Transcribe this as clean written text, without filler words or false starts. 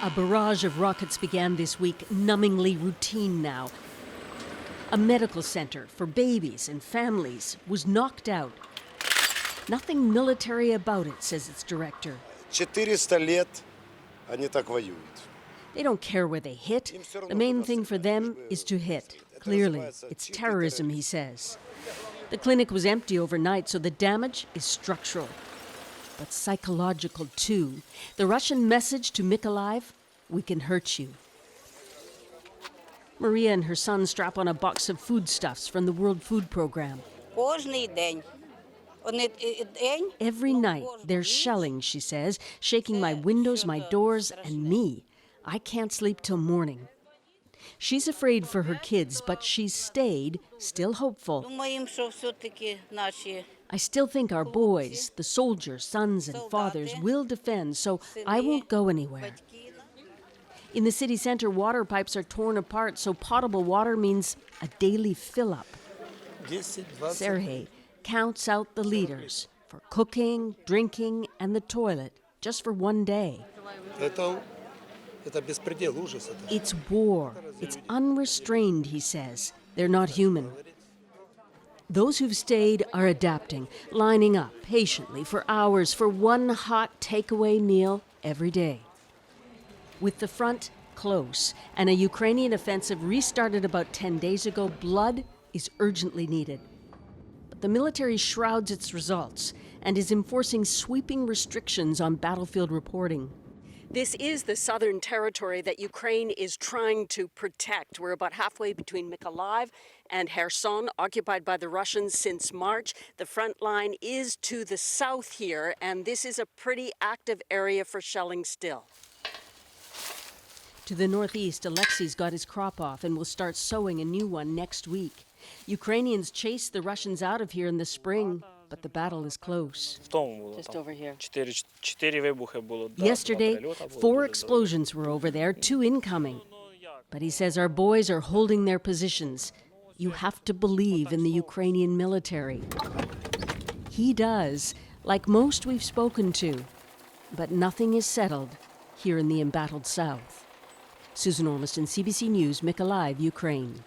A barrage of rockets began this week, numbingly routine now. A medical center for babies and families was knocked out. Nothing military about it, says its director. 400 лет они так воюют. They don't care where they hit. The main thing for them is to hit. Clearly, it's terrorism, he says. The clinic was empty overnight, so the damage is structural. But psychological, too. The Russian message to Mykolaiv, we can hurt you. Maria and her son strap on a box of foodstuffs from the World Food Program. Every night, they're shelling, she says, shaking my windows, my doors, and me. I can't sleep till morning. She's afraid for her kids, but she's stayed, still hopeful. I still think our boys, the soldiers, sons and fathers, will defend, so I won't go anywhere. In the city center, water pipes are torn apart, so potable water means a daily fill-up. Sergei counts out the liters for cooking, drinking, and the toilet, just for one day. It's war. It's unrestrained, he says. They're not human. Those who've stayed are adapting, lining up patiently for hours for one hot takeaway meal every day. With the front close and a Ukrainian offensive restarted about 10 days ago, blood is urgently needed. But the military shrouds its results and is enforcing sweeping restrictions on battlefield reporting. This is the southern territory that Ukraine is trying to protect. We're about halfway between Mykolaiv and Kherson, occupied by the Russians since March. The front line is to the south here, and this is a pretty active area for shelling still. To the northeast, Alexei's got his crop off and will start sowing a new one next week. Ukrainians chased the Russians out of here in the spring, but the battle is close. Just over here. Yesterday, 4 explosions were over there, 2 incoming. But he says our boys are holding their positions. You have to believe in the Ukrainian military. He does, like most we've spoken to. But nothing is settled here in the embattled south. Susan Ormiston, CBC News, Mykolaiv, Ukraine.